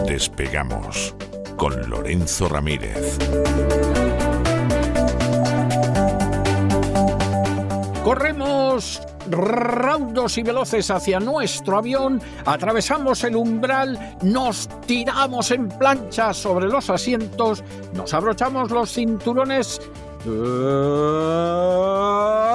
Despegamos con Lorenzo Ramírez. Corremos raudos y veloces hacia nuestro avión, atravesamos el umbral, nos tiramos en plancha sobre los asientos, nos abrochamos los cinturones,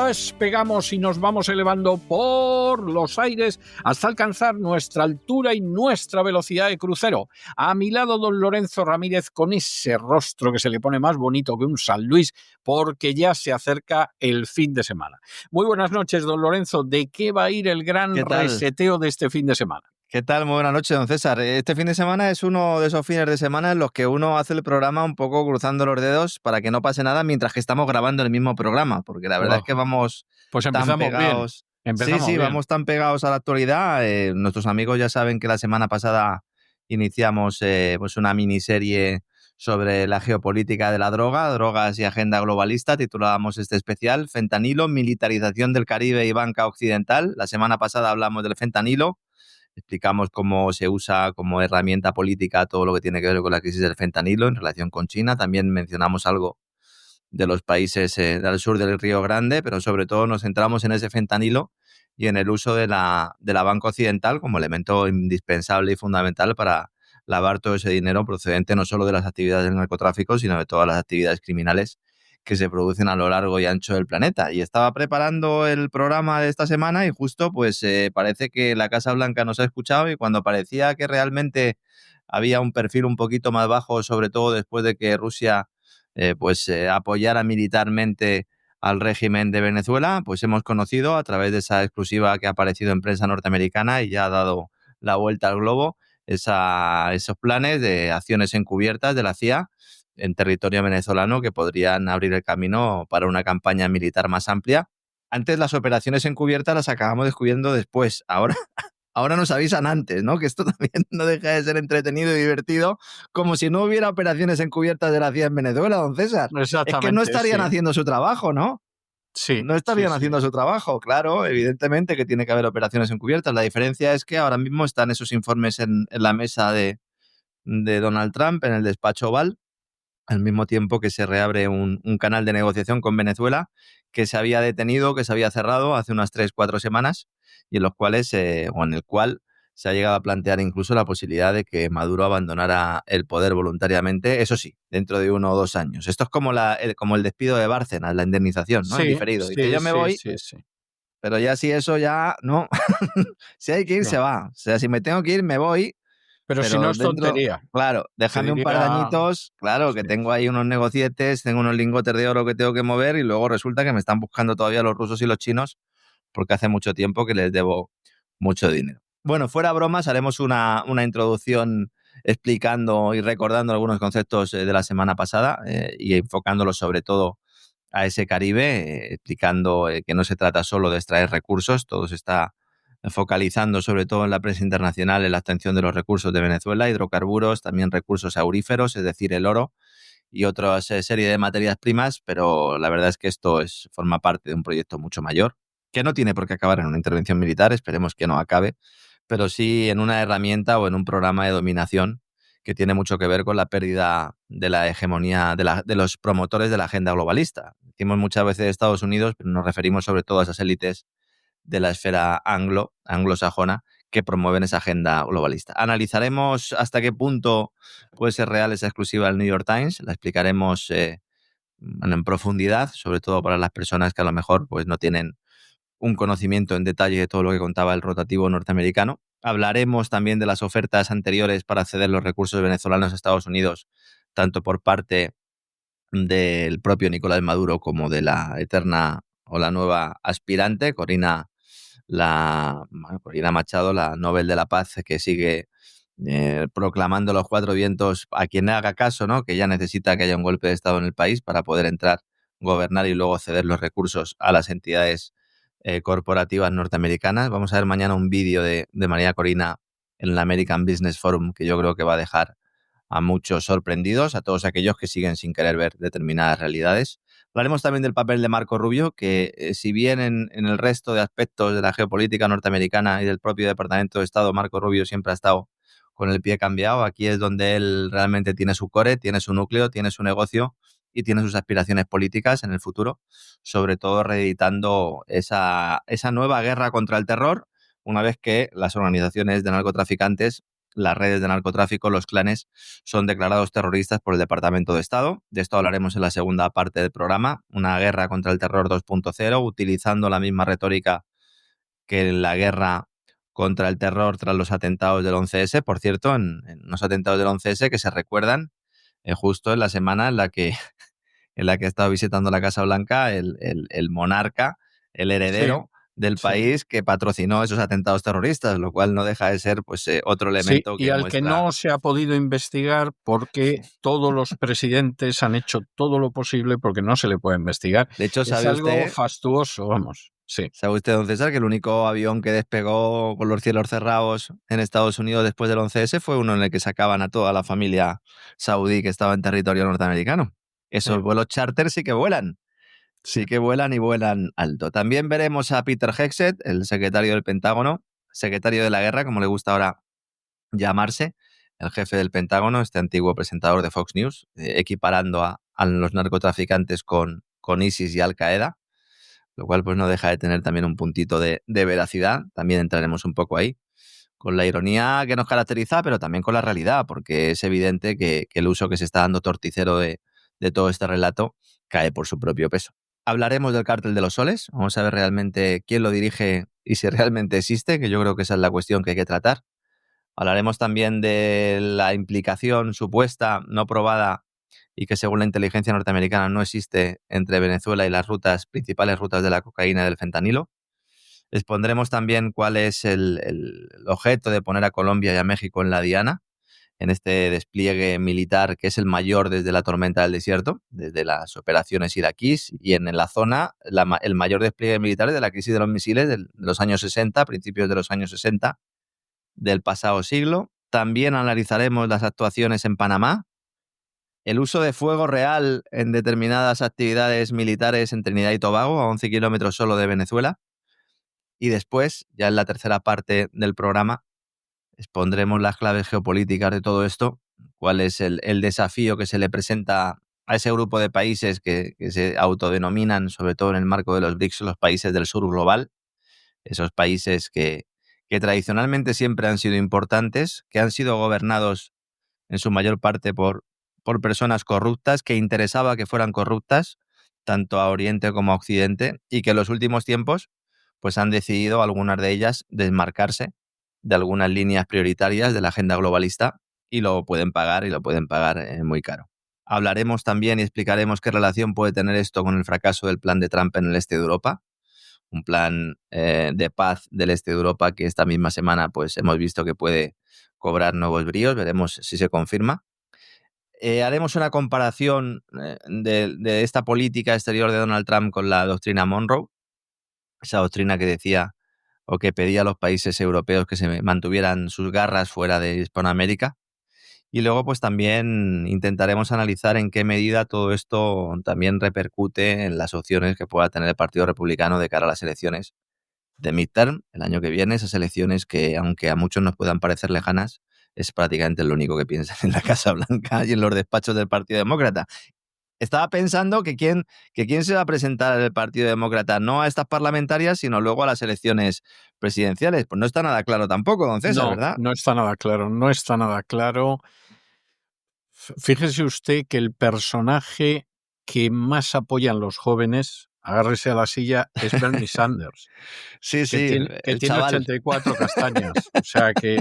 despegamos y nos vamos elevando por los aires hasta alcanzar nuestra altura y nuestra velocidad de crucero. A mi lado, don Lorenzo Ramírez, con ese rostro que se le pone más bonito que un San Luis, porque ya se acerca el fin de semana. Muy buenas noches, don Lorenzo. ¿De qué va a ir el gran reseteo de este fin de semana? ¿Qué tal? Muy buenas noches, don César. Este fin de semana es uno de esos fines de semana en los que uno hace el programa un poco cruzando los dedos para que no pase nada mientras que estamos grabando el mismo programa, porque la verdad es que vamos pues tan pegados. Sí, vamos tan pegados a la actualidad. Nuestros amigos ya saben que la semana pasada iniciamos pues una miniserie sobre la geopolítica de la droga, drogas y agenda globalista. Titulábamos este especial Fentanilo, militarización del Caribe y banca occidental. La semana pasada hablamos del fentanilo. Explicamos cómo se usa como herramienta política todo lo que tiene que ver con la crisis del fentanilo en relación con China. También mencionamos algo de los países del sur del Río Grande, pero sobre todo nos centramos en ese fentanilo y en el uso de la banca occidental como elemento indispensable y fundamental para lavar todo ese dinero procedente no solo de las actividades del narcotráfico, sino de todas las actividades criminales que se producen a lo largo y ancho del planeta. Y estaba preparando el programa de esta semana y justo pues parece que la Casa Blanca nos ha escuchado, y cuando parecía que realmente había un perfil un poquito más bajo, sobre todo después de que Rusia apoyara militarmente al régimen de Venezuela, pues hemos conocido a través de esa exclusiva que ha aparecido en prensa norteamericana y ya ha dado la vuelta al globo esos planes de acciones encubiertas de la CIA en territorio venezolano que podrían abrir el camino para una campaña militar más amplia. Antes las operaciones encubiertas las acabamos descubriendo después. Ahora nos avisan antes, ¿no? Que esto también no deja de ser entretenido y divertido, como si no hubiera operaciones encubiertas de la CIA en Venezuela, don César. Es que no estarían haciendo su trabajo, ¿no? Sí. No estarían haciendo su trabajo, claro, evidentemente que tiene que haber operaciones encubiertas. La diferencia es que ahora mismo están esos informes en la mesa de Donald Trump, en el despacho Oval, al mismo tiempo que se reabre un canal de negociación con Venezuela que se había detenido, que se había cerrado hace unas 3-4 semanas y en los cuales, o en el cual se ha llegado a plantear incluso la posibilidad de que Maduro abandonara el poder voluntariamente, eso sí, dentro de 1 o 2 años. Esto es como el despido de Bárcenas, la indemnización, ¿no? En diferido. Dice, yo me voy, pero ya si eso ya, no. Si hay que ir, se va. O sea, si me tengo que ir, me voy. Pero si no es tontería. Claro, déjame un par de añitos, claro, que tengo ahí unos negocietes, tengo unos lingotes de oro que tengo que mover y luego resulta que me están buscando todavía los rusos y los chinos porque hace mucho tiempo que les debo mucho dinero. Bueno, fuera bromas, haremos una introducción explicando y recordando algunos conceptos de la semana pasada y enfocándolos sobre todo a ese Caribe, explicando que no se trata solo de extraer recursos, todo se está focalizando sobre todo en la prensa internacional en la obtención de los recursos de Venezuela, hidrocarburos, también recursos auríferos, es decir, el oro y otra serie de materias primas, pero la verdad es que esto forma parte de un proyecto mucho mayor, que no tiene por qué acabar en una intervención militar, esperemos que no acabe, pero sí en una herramienta o en un programa de dominación que tiene mucho que ver con la pérdida de la hegemonía de los promotores de la agenda globalista. Decimos muchas veces Estados Unidos, pero nos referimos sobre todo a esas élites de la esfera anglosajona que promueven esa agenda globalista. Analizaremos hasta qué punto puede ser real esa exclusiva del New York Times, la explicaremos en profundidad, sobre todo para las personas que a lo mejor pues, no tienen un conocimiento en detalle de todo lo que contaba el rotativo norteamericano. Hablaremos también de las ofertas anteriores para acceder los recursos venezolanos a Estados Unidos, tanto por parte del propio Nicolás Maduro como de la eterna o la nueva aspirante, Corina Machado, la Nobel de la Paz, que sigue proclamando los cuatro vientos a quien haga caso, ¿no? Que ya necesita que haya un golpe de Estado en el país para poder entrar, gobernar y luego ceder los recursos a las entidades corporativas norteamericanas. Vamos a ver mañana un vídeo de María Corina en el American Business Forum que yo creo que va a dejar a muchos sorprendidos, a todos aquellos que siguen sin querer ver determinadas realidades. Hablaremos también del papel de Marco Rubio, que si bien en el resto de aspectos de la geopolítica norteamericana y del propio Departamento de Estado, Marco Rubio siempre ha estado con el pie cambiado, aquí es donde él realmente tiene su core, tiene su núcleo, tiene su negocio y tiene sus aspiraciones políticas en el futuro, sobre todo reeditando esa nueva guerra contra el terror, una vez que las organizaciones de narcotraficantes, las redes de narcotráfico, los clanes, son declarados terroristas por el Departamento de Estado. De esto hablaremos en la segunda parte del programa, una guerra contra el terror 2.0, utilizando la misma retórica que la guerra contra el terror tras los atentados del 11S. Por cierto, en los atentados del 11S que se recuerdan justo en la semana en la que ha estado visitando la Casa Blanca el monarca, el heredero del país que patrocinó esos atentados terroristas, lo cual no deja de ser pues otro elemento que y al muestra... que no se ha podido investigar porque todos los presidentes han hecho todo lo posible porque no se le puede investigar. De hecho, es algo fastuoso, vamos. Sí. ¿Sabe usted, don César, que el único avión que despegó con los cielos cerrados en Estados Unidos después del 11S fue uno en el que sacaban a toda la familia saudí que estaba en territorio norteamericano? Esos vuelos charter sí que vuelan. Sí que vuelan y vuelan alto. También veremos a Peter Hegseth, el secretario del Pentágono, secretario de la guerra, como le gusta ahora llamarse, el jefe del Pentágono, este antiguo presentador de Fox News, equiparando a los narcotraficantes con ISIS y Al-Qaeda, lo cual pues no deja de tener también un puntito de veracidad. También entraremos un poco ahí, con la ironía que nos caracteriza, pero también con la realidad, porque es evidente que el uso que se está dando torticero de todo este relato cae por su propio peso. Hablaremos del Cártel de los Soles, vamos a ver realmente quién lo dirige y si realmente existe, que yo creo que esa es la cuestión que hay que tratar. Hablaremos también de la implicación supuesta, no probada, y que según la inteligencia norteamericana no existe entre Venezuela y las principales rutas de la cocaína y del fentanilo. Expondremos también cuál es el objeto de poner a Colombia y a México en la diana, en este despliegue militar que es el mayor desde la tormenta del desierto, desde las operaciones iraquíes, y en la zona el mayor despliegue militar de la crisis de los misiles de los años 60, principios de los años 60 del pasado siglo. También analizaremos las actuaciones en Panamá, el uso de fuego real en determinadas actividades militares en Trinidad y Tobago, a 11 kilómetros solo de Venezuela. Y después, ya en la tercera parte del programa, expondremos las claves geopolíticas de todo esto, cuál es el desafío que se le presenta a ese grupo de países que se autodenominan, sobre todo en el marco de los BRICS, los países del sur global, esos países que tradicionalmente siempre han sido importantes, que han sido gobernados en su mayor parte por personas corruptas, que interesaba que fueran corruptas, tanto a Oriente como a Occidente, y que en los últimos tiempos pues han decidido, algunas de ellas, desmarcarse de algunas líneas prioritarias de la agenda globalista y lo pueden pagar muy caro. Hablaremos también y explicaremos qué relación puede tener esto con el fracaso del plan de Trump en el este de Europa, un plan de paz del este de Europa que esta misma semana pues hemos visto que puede cobrar nuevos bríos, veremos si se confirma. Haremos una comparación de esta política exterior de Donald Trump con la doctrina Monroe, esa doctrina que decía o que pedía a los países europeos que se mantuvieran sus garras fuera de Hispanoamérica. Y luego pues también intentaremos analizar en qué medida todo esto también repercute en las opciones que pueda tener el Partido Republicano de cara a las elecciones de midterm el año que viene, esas elecciones que, aunque a muchos nos puedan parecer lejanas, es prácticamente lo único que piensan en la Casa Blanca y en los despachos del Partido Demócrata. Estaba pensando que quién se va a presentar el Partido Demócrata, no a estas parlamentarias, sino luego a las elecciones presidenciales. Pues no está nada claro tampoco, don César, ¿verdad? No está nada claro. Fíjese usted que el personaje que más apoyan los jóvenes agárrese a la silla, es Bernie Sanders. Sí, que tiene 84 castañas. O sea que,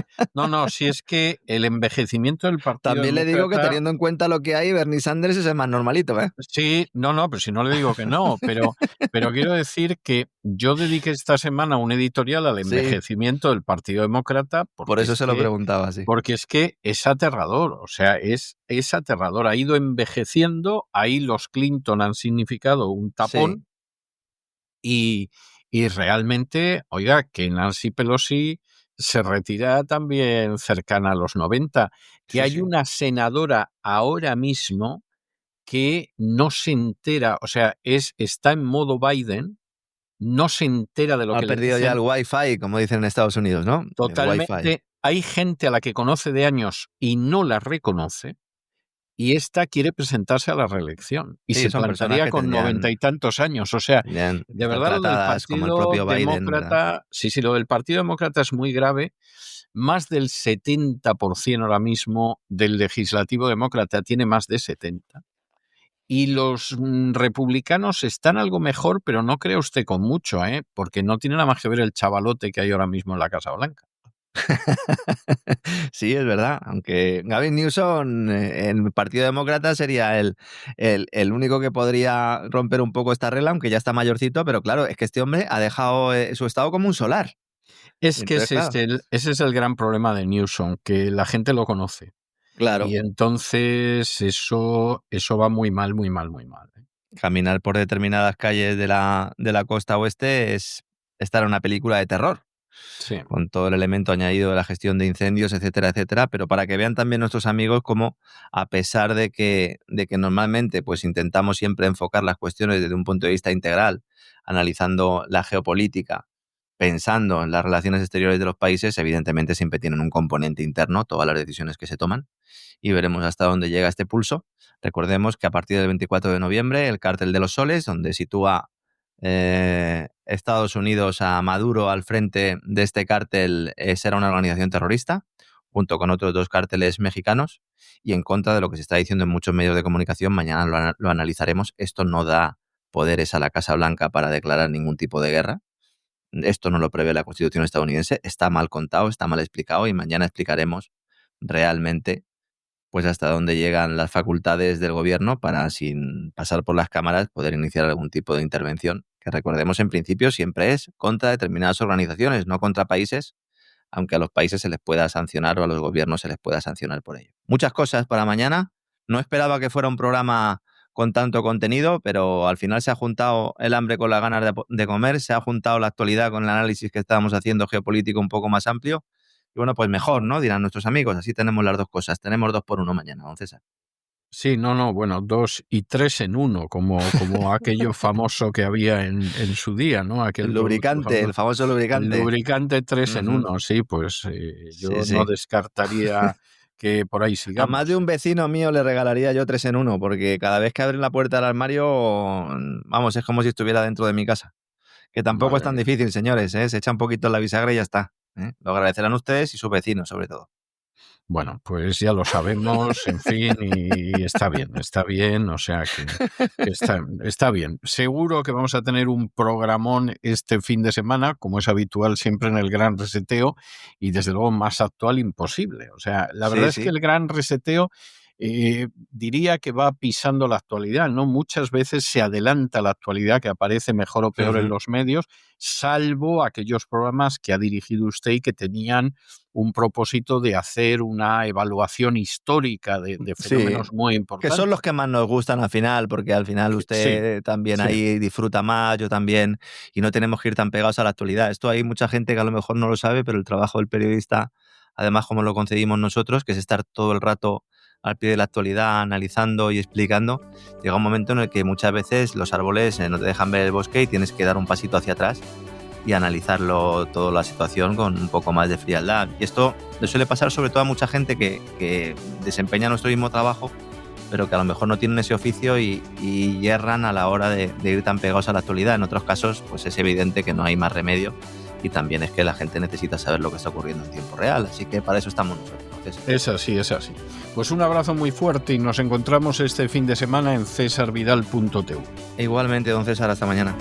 si es que el envejecimiento del Partido También Demócrata... le digo que teniendo en cuenta lo que hay, Bernie Sanders es el más normalito, ¿eh? Sí, pero si no le digo que no, pero quiero decir que yo dediqué esta semana un editorial al envejecimiento del Partido Demócrata. Por eso se lo preguntaba, sí. Porque es que es aterrador, o sea, es aterrador. Ha ido envejeciendo, ahí los Clinton han significado un tapón y realmente, oiga, que Nancy Pelosi se retira también cercana a los 90, que hay una senadora ahora mismo que no se entera, o sea, está en modo Biden, no se entera de lo que le dicen. Ha perdido ya el Wi-Fi, como dicen en Estados Unidos, ¿no? Totalmente. Hay gente a la que conoce de años y no la reconoce, y esta quiere presentarse a la reelección. Y se plantaría con 90 y tantos años. O sea, de verdad lo del Partido Demócrata... Sí, lo del Partido Demócrata es muy grave. Más del 70% ahora mismo del legislativo demócrata tiene más de 70%. Y los republicanos están algo mejor, pero no cree usted con mucho, porque no tiene nada más que ver el chavalote que hay ahora mismo en la Casa Blanca. Sí, es verdad. Aunque Gavin Newsom en el Partido Demócrata sería el único que podría romper un poco esta regla, aunque ya está mayorcito, pero claro, es que este hombre ha dejado su estado como un solar. Es que ese es el gran problema de Newsom, que la gente lo conoce. Claro. Y entonces eso va muy mal, muy mal, muy mal. Caminar por determinadas calles de la costa oeste es estar en una película de terror. Sí. Con todo el elemento añadido de la gestión de incendios, etcétera, etcétera, pero para que vean también nuestros amigos cómo, a pesar de que normalmente pues intentamos siempre enfocar las cuestiones desde un punto de vista integral, analizando la geopolítica, pensando en las relaciones exteriores de los países, evidentemente siempre tienen un componente interno, todas las decisiones que se toman, y veremos hasta dónde llega este pulso. Recordemos que a partir del 24 de noviembre, el Cártel de los Soles, donde sitúa Estados Unidos a Maduro al frente de este cártel, será una organización terrorista, junto con otros 2 cárteles mexicanos, y en contra de lo que se está diciendo en muchos medios de comunicación, mañana lo analizaremos. Esto no da poderes a la Casa Blanca para declarar ningún tipo de guerra. Esto no lo prevé la Constitución estadounidense, está mal contado, está mal explicado, y mañana explicaremos realmente pues hasta dónde llegan las facultades del gobierno para, sin pasar por las cámaras, poder iniciar algún tipo de intervención, que recordemos en principio siempre es contra determinadas organizaciones, no contra países, aunque a los países se les pueda sancionar o a los gobiernos se les pueda sancionar por ello. Muchas cosas para mañana. No esperaba que fuera un programa con tanto contenido, pero al final se ha juntado el hambre con las ganas de comer, se ha juntado la actualidad con el análisis que estábamos haciendo geopolítico un poco más amplio. Y bueno, pues mejor, ¿no? Dirán nuestros amigos. Así tenemos las dos cosas. Tenemos 2 por 1 mañana, don César. Sí, bueno, 2 y 3 en 1, como aquello famoso que había en su día, ¿no? El lubricante, el famoso lubricante. El lubricante 3 en 1, sí, pues yo no descartaría que por ahí sigamos. A más de un vecino mío le regalaría yo 3 en 1, porque cada vez que abren la puerta del armario, vamos, es como si estuviera dentro de mi casa. Que tampoco es tan difícil, señores, ¿eh? Se echa un poquito en la bisagra y ya está. Lo agradecerán ustedes y sus vecinos, sobre todo. Bueno, pues ya lo sabemos, en fin, y está bien, o sea que está bien. Seguro que vamos a tener un programón este fin de semana, como es habitual siempre en el Gran Reseteo, y desde luego más actual imposible. O sea, la verdad es que el Gran Reseteo diría que va pisando la actualidad, ¿no? Muchas veces se adelanta la actualidad, que aparece mejor o peor en los medios, salvo aquellos programas que ha dirigido usted y que tenían un propósito de hacer una evaluación histórica de fenómenos muy importantes. Que son los que más nos gustan al final, porque al final usted también ahí disfruta más, yo también, y no tenemos que ir tan pegados a la actualidad. Esto hay mucha gente que a lo mejor no lo sabe, pero el trabajo del periodista, además como lo concebimos nosotros, que es estar todo el rato al pie de la actualidad, analizando y explicando, llega un momento en el que muchas veces los árboles no te dejan ver el bosque y tienes que dar un pasito hacia atrás y analizarlo toda la situación con un poco más de frialdad. Y esto le suele pasar sobre todo a mucha gente que desempeña nuestro mismo trabajo, pero que a lo mejor no tienen ese oficio y yerran a la hora de ir tan pegados a la actualidad. En otros casos, pues es evidente que no hay más remedio y también es que la gente necesita saber lo que está ocurriendo en tiempo real, así que para eso estamos nosotros. Es así, es así. Pues un abrazo muy fuerte y nos encontramos este fin de semana en cesarvidal.tv. Igualmente, don César, hasta mañana.